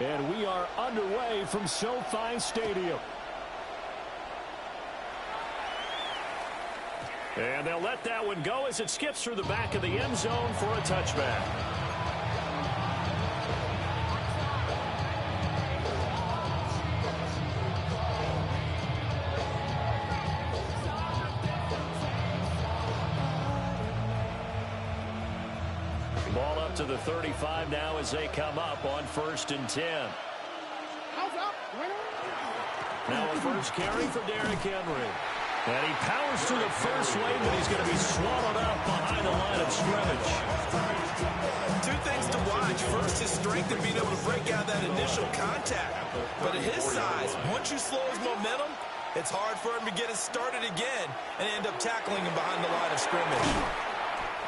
And we are underway from SoFi Stadium. And they'll let that one go as it skips through the back of the end zone for a touchback. Ball up to the 35 now as they come up on 1st and 10. Now a first carry for Derrick Henry. And he powers through the first lane, but he's going to be swallowed up behind the line of scrimmage. Two things to watch. First, his strength and being able to break out that initial contact. But at his size, once you slow his momentum, it's hard for him to get it started again and end up tackling him behind the line of scrimmage.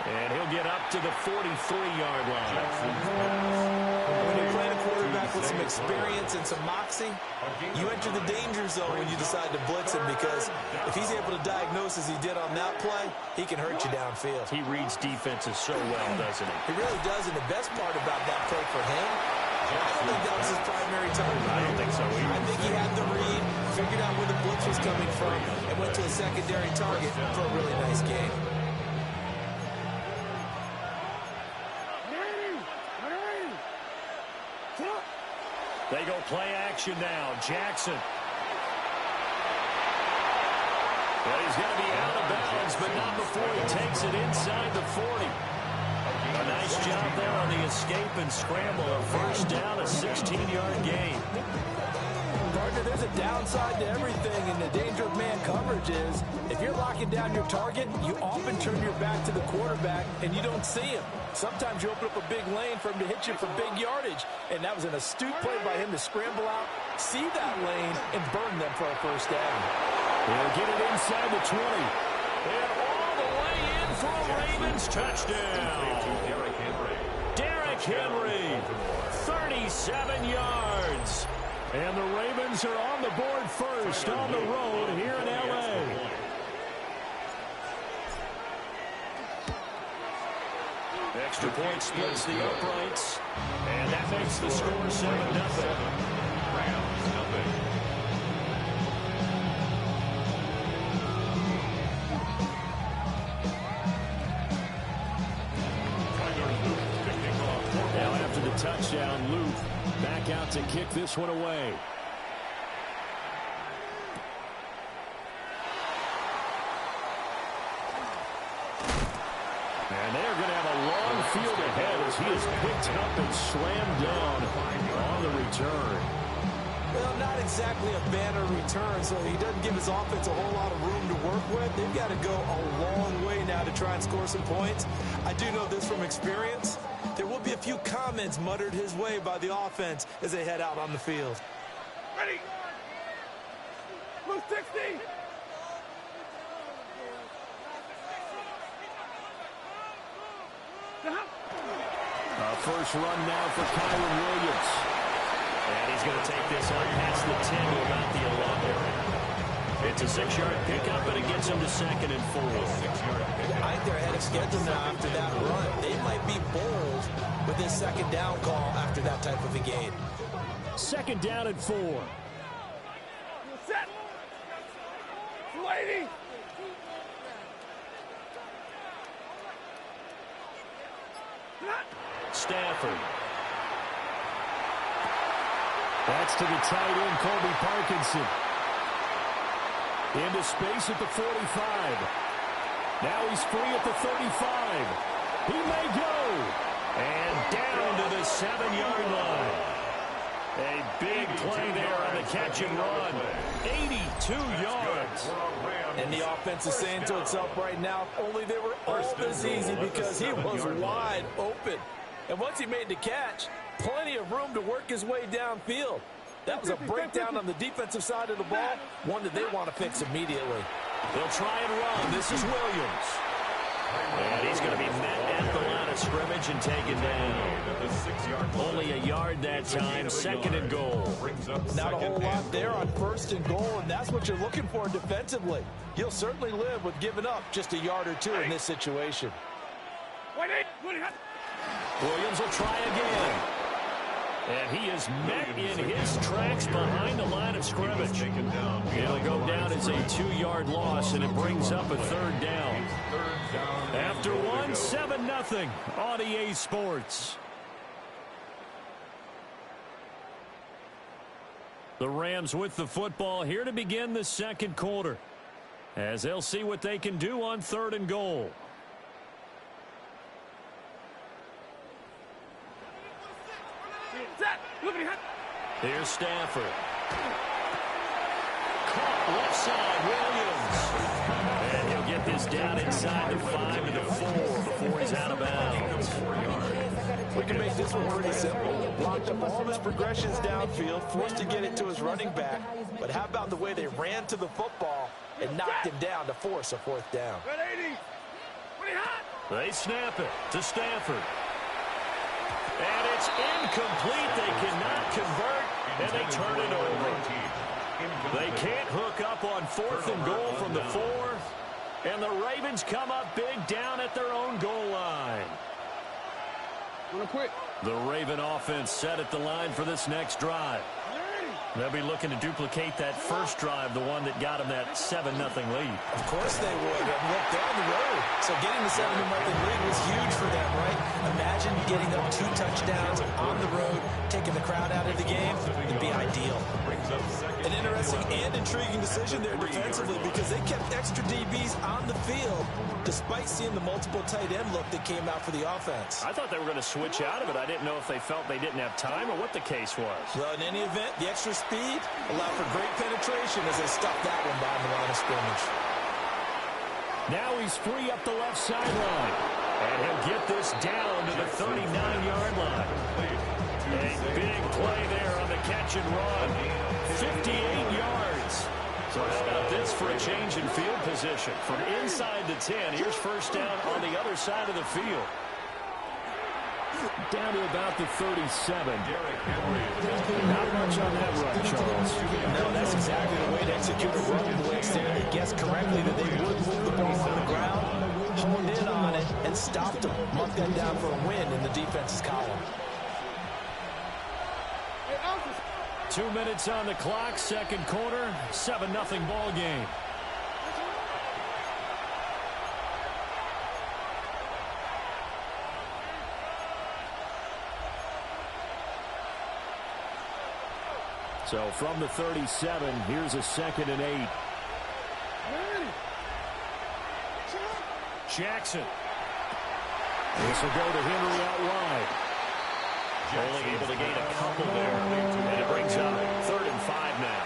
And he'll get up to the 43-yard line. When you're playing a quarterback with some experience and some moxie, you enter the danger zone when you decide to blitz him, because if he's able to diagnose as he did on that play, he can hurt you downfield. He reads defenses so well, doesn't he? He really does, and the best part about that play for him, I don't think that was his primary target. I don't think so either. I think he had the read, figured out where the blitz was coming from, and went to a secondary target for a really nice game. They go play action now. Jackson. Well, he's going to be out of bounds, but not before he takes it inside the 40. A nice job there on the escape and scramble. A first down, a 16-yard gain. Partner, there's a downside to everything, and the danger of man coverage is if you're locking down your target, you often turn your back to the quarterback and you don't see him. Sometimes you open up a big lane for him to hit you for big yardage, and that was an astute play by him to scramble out, see that lane, and burn them for a first down. They'll get it inside the 20. And all the way in for a Ravens touchdown. Derrick Henry, 37 yards. And the Ravens are on the board first on the road here in L.A. Extra point splits the uprights. And that makes the score 7-0. Now after the touchdown, Luke back out to kick this one away. And they're going to have a long field ahead as he is picked up and slammed down on the return. Well, not exactly a banner return, so he doesn't give his offense a whole lot of room to work with. They've got to go a long way now to try and score some points. I do know this from experience. There will be a few comments muttered his way by the offense as they head out on the field. Ready. Blue 60. First run now for Kyron Williams. And he's going to take this out past the 10 to about the 11. It's a 6-yard pickup, and it gets him to 2nd and 4. I think they're ahead of schedule now after that run. They might be bold with this second down call after that type of a game. 2nd down and 4. Set. Lady. Stafford. That's to the tight end, Colby Parkinson. Into space at the 45. Now he's free at the 35. He may go. And down to the 7-yard line. A big play there on the catch and run. 82 yards. And the offense is saying to itself right now, if only they were all this easy, because he was wide open. And once he made the catch, plenty of room to work his way downfield. That was a breakdown on the defensive side of the ball, one that they want to fix immediately. They'll try and run. This is Williams. And he's going to be met at the line of scrimmage and taken down. Only a yard that time, 2nd and goal. Not a whole lot there on 1st and goal, and that's what you're looking for defensively. You'll certainly live with giving up just a yard or two in this situation. Williams will try again. And he is met in his tracks behind the line of scrimmage. It'll go down as a 2-yard loss, and it brings up a 3rd down. After one, 7-0 on EA Sports. The Rams with the football here to begin the 2nd quarter, as they'll see what they can do on 3rd and goal. Here's Stafford. Caught left side, Williams. And he'll get this down inside the 5 to the 4 before he's out of bounds. We can make this one pretty simple. Blocked up all his progressions downfield, forced to get it to his running back. But how about the way they ran to the football and knocked him down to force a 4th down? They snap it to Stafford. And it's incomplete. They cannot convert, and they turn it over. They can't hook up on 4th and goal from the 4. And the Ravens come up big down at their own goal line. The Raven offense set at the line for this next drive. They'll be looking to duplicate that first drive, the one that got them that 7-0 lead. Of course they would. And look, they're on the road. So getting the 7-0 lead was huge for them, right? Imagine getting up 2 touchdowns on the road, taking the crowd out of the game. It'd be ideal. An interesting and intriguing decision there defensively, because they kept extra DBs on the field despite seeing the multiple tight end look that came out for the offense. I thought they were going to switch out of it. I didn't know if they felt they didn't have time or what the case was. Well, in any event, the extra speed allowed for great penetration as they stopped that one behind the line of scrimmage. Now he's free up the left sideline. And he'll get this down to the 39-yard line. A big play there on the catch and run. 58 yards. So how about this for a change in field position? From inside the 10, here's first down on the other side of the field. Down to about the 37. Not much on that run, Charles. No, that's exactly the way to execute a run blitz there. They guessed correctly that they would move the ball on the ground, honed in on it, and stopped them. Mark that down for a win in the defense's column. 2 minutes on the clock, 2nd quarter, 7-0 ball game. So from the 37, here's a 2nd and 8. Jackson. This will go to Henry out wide. Only able to gain a couple there. And it brings up 3rd and 5 now.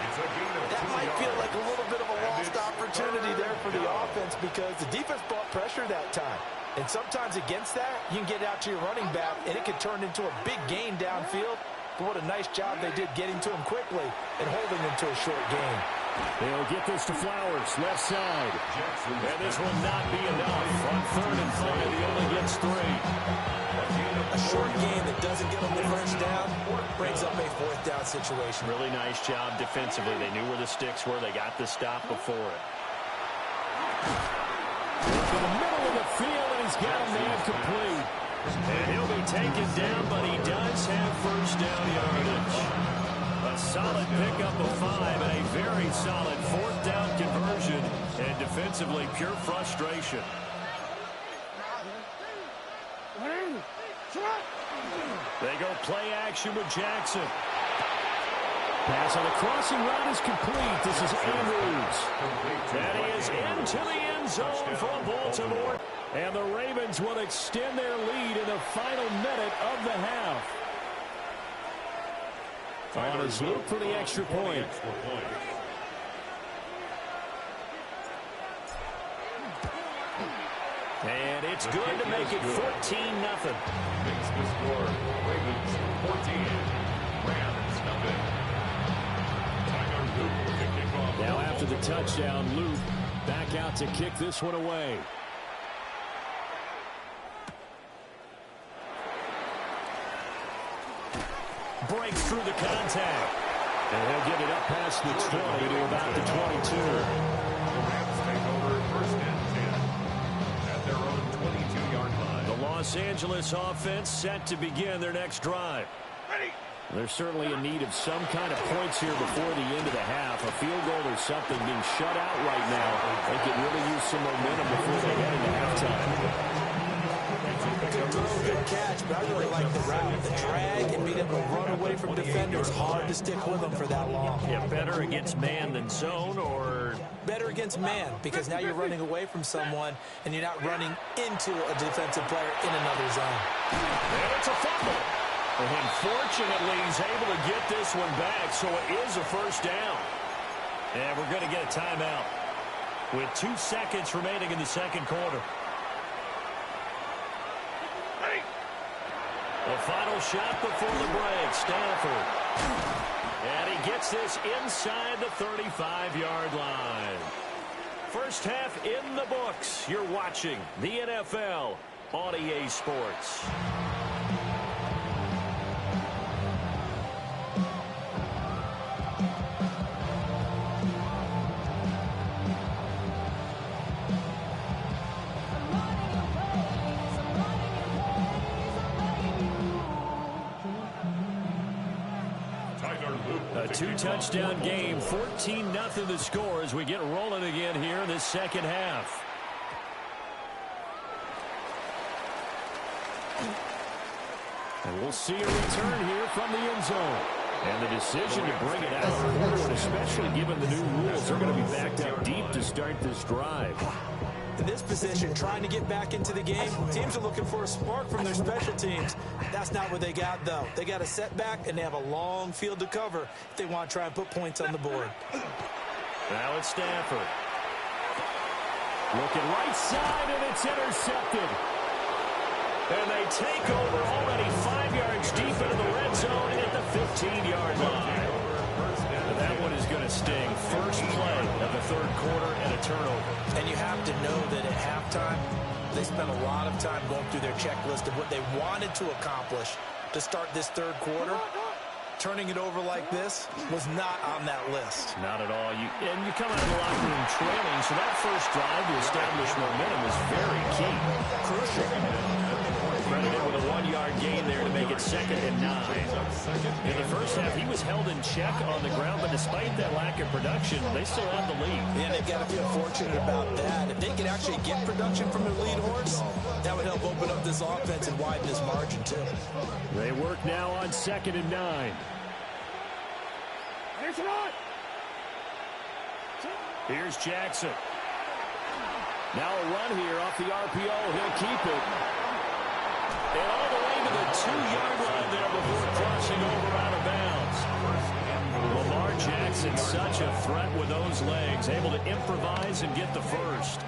That might feel like a little bit of a lost opportunity there for the offense, because the defense brought pressure that time. And sometimes against that, you can get out to your running back, and it can turn into a big gain downfield. But what a nice job they did getting to him quickly and holding him to a short gain. They'll get this to Flowers, left side. And this will not be enough. On 3rd and 5, he only gets 3. A short gain that doesn't get them the first down brings up a 4th down situation. Really nice job defensively. They knew where the sticks were. They got the stop before it. To the middle of the field, and he's got a man complete. And he'll be taken down, but he does have first down yardage. A solid pickup of 5 and a very solid 4th down conversion. And defensively, pure frustration. They go play action with Jackson. Pass on the crossing route is complete. This is Andrews. And he is into the end zone for Baltimore. And the Ravens will extend their lead in the final minute of the half. On his loop for the extra point. And it's good to make it 14-0. Makes the score Ravens 14, Rams nothing. Now after the touchdown, Luke back out to kick this one away. Breaks through the contact. And he'll get it up past the 20 to about the 22. The Rams take over 1st and 10 at their own 22-yard line. The Los Angeles offense set to begin their next drive. They're certainly in need of some kind of points here before the end of the half. A field goal or something being shut out right now. They could really use some momentum before they head into halftime. Good throw, good catch, but I really like the route. The drag and being able to run away from defenders, hard to stick with them for that long. Yeah, better against man than zone, or better against man, because now you're running away from someone and you're not running into a defensive player in another zone. And it's a fumble. And fortunately, he's able to get this one back, so it is a first down. And we're going to get a timeout with 2 seconds remaining in the second quarter. The final shot before the break, Stanford. And he gets this inside the 35-yard line. First half in the books. You're watching the NFL on EA Sports. A 2-touchdown game, 14-0 the score as we get rolling again here in this second half. And we'll see a return here from the end zone. And the decision to bring it out of the corner, especially given the new rules, they're going to be backed out deep to start this drive. In this position, trying to get back into the game, teams are looking for a spark from their special teams. That's not what they got, though. They got a setback, and they have a long field to cover if they want to try and put points on the board. Now it's Stanford. Looking right side, and it's intercepted. And they take over already 5 yards deep into the red zone at the 15-yard line. And that one is going to sting. First play of the third quarter and a turnover. And you have to know that at halftime, they spent a lot of time going through their checklist of what they wanted to accomplish to start this third quarter. Turning it over like this was not on that list. Not at all. And you come out of the locker room trailing, so that first drive to establish momentum is very key. Crucial. Credited with a 1-yard gain there to make it 2nd and 9. In the first half, he was held in check on the ground, but despite that lack of production, they still have the lead. Yeah, they've got to feel fortunate about that. If they could actually get production from their lead horse, that would help open up this offense and widen this margin, too. They work now on 2nd and 9. Here's Jackson. Now a run here off the RPO. He'll keep it. And all the way to the 2-yard line there before crossing over out of bounds. Lamar Jackson, such a threat with those legs, able to improvise and get the first.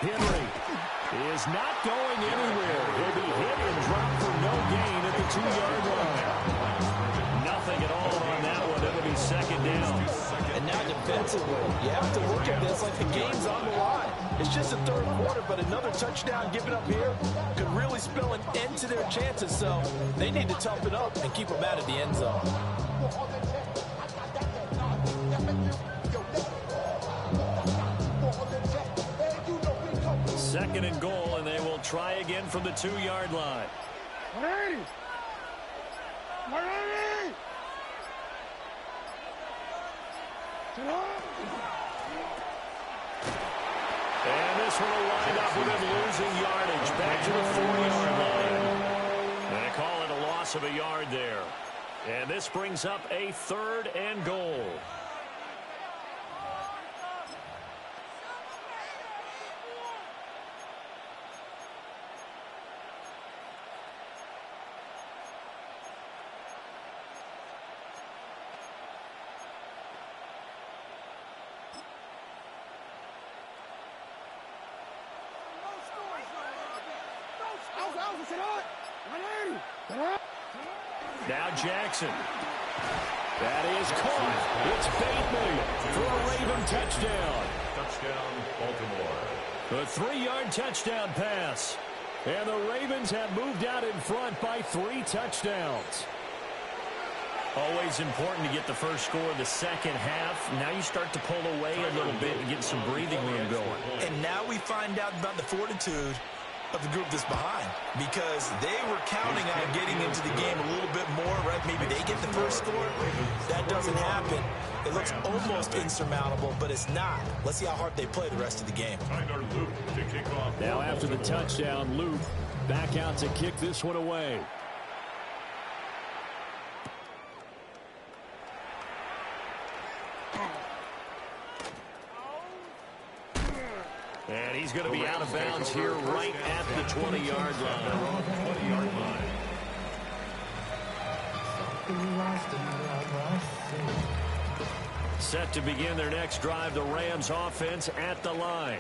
Henry is not going anywhere. He'll be hit and dropped for no gain at the 2-yard line. Nothing at all on that one. It'll be 2nd down. And now defensively, you have to look at this like the game's on the line. It's just the third quarter, but another touchdown given up here could really spell an end to their chances. So they need to tough it up and keep them out of the end zone. 2nd and goal, and they will try again from the 2-yard line. 180! 180! And this one will wind up with him losing yardage back to the 4-yard line. And they call it a loss of a yard there. And this brings up a 3rd and goal. Now Jackson. That is caught. It's Bateman for a Raven touchdown. Touchdown, Baltimore. The 3-yard touchdown pass. And the Ravens have moved out in front by 3 touchdowns. Always important to get the first score of the second half. Now you start to pull away a little bit and get some breathing room going. And now we find out about the fortitude of the group that's behind because they were counting on getting into the game a little bit more, right? Maybe they get the first score. That doesn't happen. It looks almost insurmountable, but it's not. Let's see how hard they play the rest of the game. Now after the touchdown, Luke back out to kick this one away. And he's going to be out of bounds here right at the 20-yard line. 20-yard line. Set to begin their next drive, the Rams offense at the line.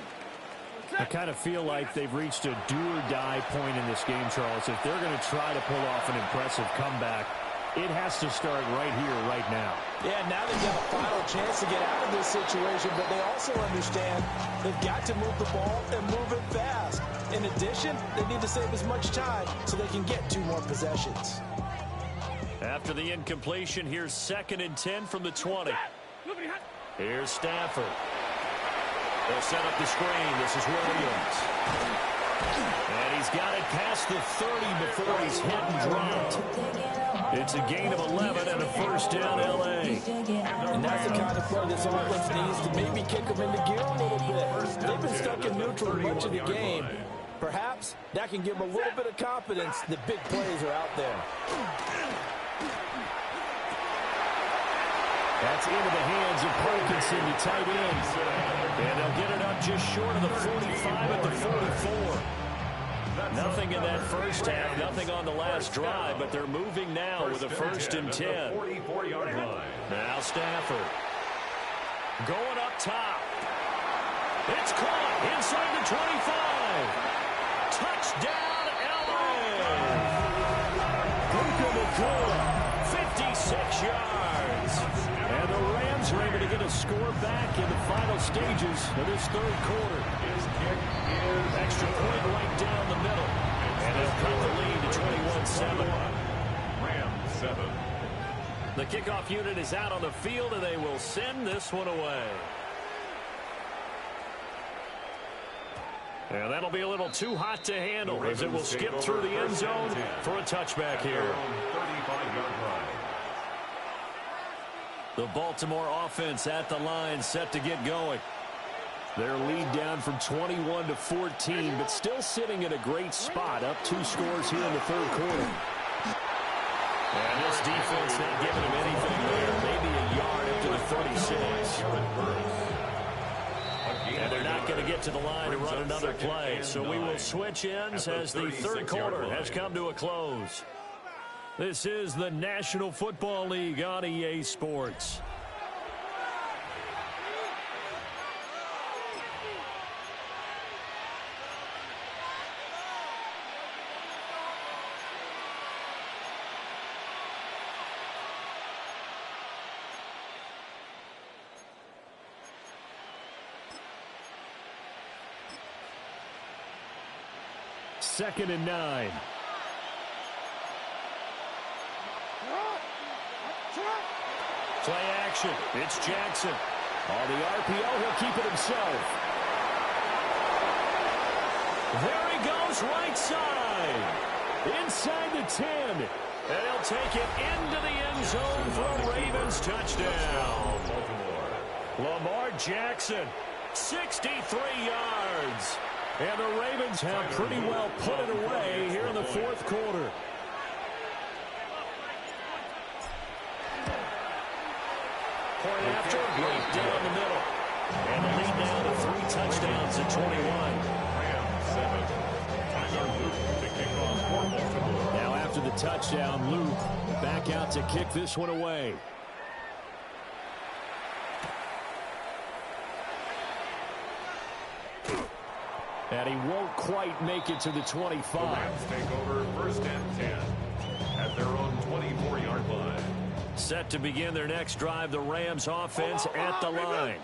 I kind of feel like they've reached a do-or-die point in this game, Charles. If they're going to try to pull off an impressive comeback, it has to start right here, right now. Yeah, now they've got a final chance to get out of this situation, but they also understand they've got to move the ball and move it fast. In addition, they need to save as much time so they can get 2 more possessions. After the incompletion, here's 2nd and 10 from the 20. Here's Stafford. They'll set up the screen. This is Williams. And he's got it past the 30 before he's hit and dropped. It's a gain of 11 and a first down, L.A. And that's the kind of play this offense needs to maybe kick them into gear a little bit. They've been stuck in neutral much of the game. Perhaps that can give them a little bit of confidence that big plays are out there. That's into the hands of Parkinson, the tight end. And they'll get it up just short of the 45 at the 44. Nothing in that first half, nothing on the last drive, but they're moving now with a 1st and 10. 44-yard line. Now Stafford. Going up top. It's caught inside the 25. Touchdown, L.A. 56 yards. And the Rams are able to get a score back in the final stages of this 3rd quarter. His kick is extra point right down the middle. And they'll cut the lead to 21-7. Rams 7. The kickoff unit is out on the field, and they will send this one away. And that'll be a little too hot to handle as it will skip through the end zone for a touchback here. 35-yard line. The Baltimore offense at the line, set to get going. Their lead down from 21 to 14, but still sitting in a great spot, up 2 scores here in the 3rd quarter. And this defense not giving him anything there, maybe a yard up to the 36. And they're not going to get to the line to run another play, so we will switch ends as the 3rd quarter has come to a close. This is the National Football League on EA Sports. Second and 9. Play action. It's Jackson. On the RPO, he'll keep it himself. There he goes, right side. Inside the 10. And he'll take it into the end zone for a Ravens touchdown. Lamar Jackson, 63 yards. And the Ravens have pretty well put it away here in the 4th quarter. Point after, right down the middle. And the lead now to 3 touchdowns at 21. Rams 7. Tyler Luke to kick off for Baltimore. Now after the touchdown, Luke back out to kick this one away. And he won't quite make it to the 25. The Rams take over 1st and 10 at their own 24-yard line. Set to begin their next drive, the Rams offense at the line.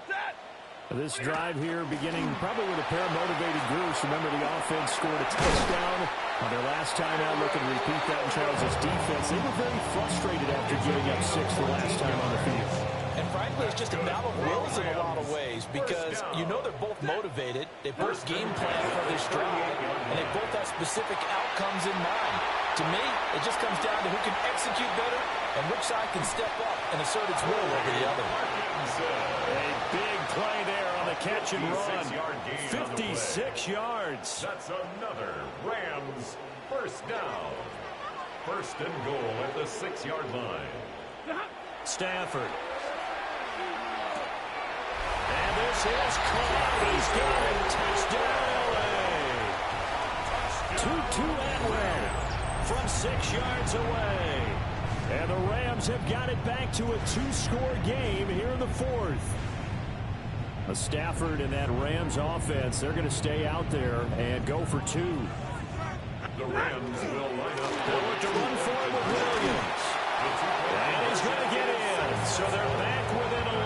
This drive here beginning probably with a pair of motivated groups. Remember, the offense scored a touchdown on their last time out. Looking to repeat that in Charles' defense. They were very frustrated after giving up 6 the last time on the field. And frankly, frankly, it's just a battle of wills in a lot of ways because you know they're both motivated. They both game plan for this drive, and they both have specific outcomes in mind. To me, it just comes down to who can execute better and which side can step up and assert its will over the other. A big play there on the catch and run. 56 yards. That's another Rams first down. First and goal at the 6-yard line. Stafford. And this is caught. He's got it. Touchdown, LA. 2-2 Atwell from 6 yards away. And the Rams have got it back to a 2-score game here in the fourth. Stafford and that Rams offense, they're going to stay out there and go for 2. The Rams will line up. They'll look to run for it with Williams. And he's going to get in. So they're back within 11.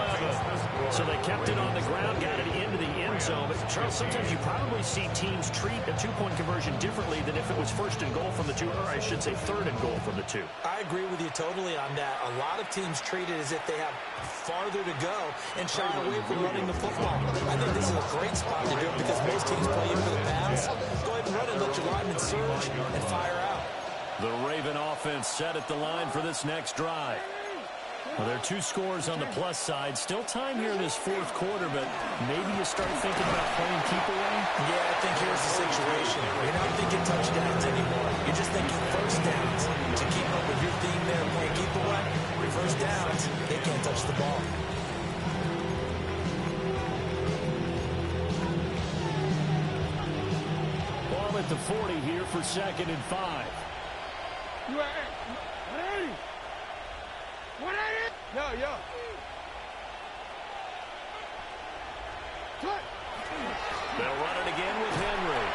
So they kept it on the ground, got it into the end zone. But, Charles, sometimes you probably see teams treat a two-point conversion differently than if it was first and goal from the 2, or I should say third and goal from the 2. I agree with you totally on that. A lot of teams treat it as if they have farther to go and shy away from running the football. I think this is a great spot to do it because most teams play you for the pass. Go ahead and run and let your linemen surge and fire out. The Raven offense set at the line for this next drive. Well, there are 2 scores on the plus side. Still time here in this fourth quarter, but maybe you start thinking about playing keep away? Yeah, I think here's the situation. You're not thinking touchdowns anymore. You're just thinking first downs. To keep up with your theme there, playing keep away, first downs, they can't touch the ball. Ball at the 40 here for 2nd and 5. You are 180. 180. Yo. Cut. They'll run it again with Henry.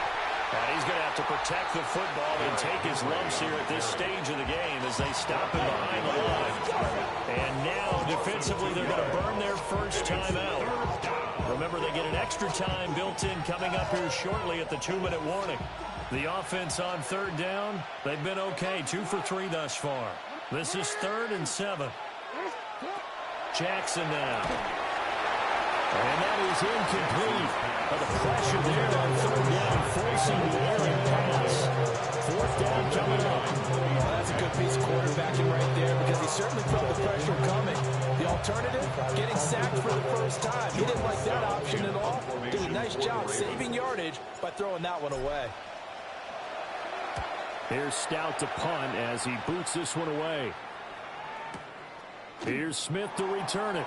And he's going to have to protect the football and take his lumps here at this stage of the game as they stop him behind the line. And now, defensively, they're going to burn their first time out. Remember, they get an extra time built in coming up here shortly at the 2-minute warning. The offense on 3rd down, they've been okay. 2 for 3 thus far. This is 3rd and 7. Jackson now. And that is incomplete. But the pressure there on 3rd down, forcing the errant pass. 4th down coming up. Well, that's a good piece of quarterbacking right there because he certainly felt the pressure coming. The alternative, getting sacked for the first time. He didn't like that option at all. Did a nice job saving yardage by throwing that one away. Here's Stout to punt as he boots this one away. Here's Smith to return it.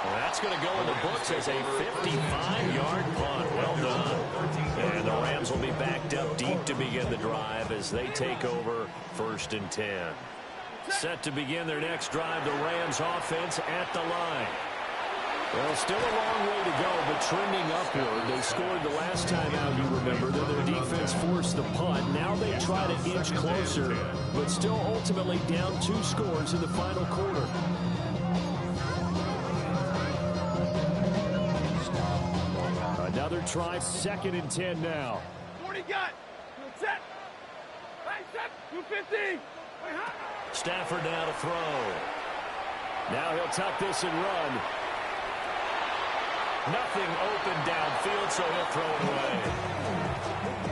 Well, that's going to go in the books as a 55-yard punt. Well done. And the Rams will be backed up deep to begin the drive as they take over 1st and 10. Set to begin their next drive, the Rams offense at the line. Well, still a long way to go, but trending upward. They scored the last time out, you remember. Then their defense forced the punt. Now they try to inch closer, but still ultimately down 2 scores in the final quarter. Another try, 2nd and 10 now. 40 got. Set. Right, set. 250. Wait, hot. Stafford now to throw. Now he'll tuck this and run. Nothing open downfield, so he'll throw it away.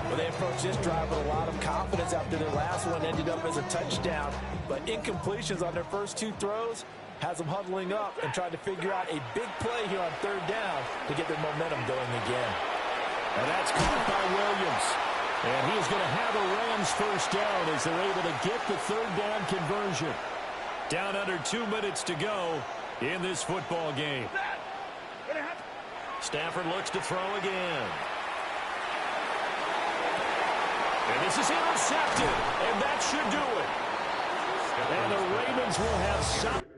Well, they approached this drive with a lot of confidence after their last one ended up as a touchdown. But incompletions on their first 2 throws has them huddling up and trying to figure out a big play here on 3rd down to get their momentum going again. And that's caught by Williams. And he's going to have a Rams first down as they're able to get the 3rd down conversion. Down under 2 minutes to go in this football game. Stafford looks to throw again. And this is intercepted. And that should do it. And the Ravens will have some...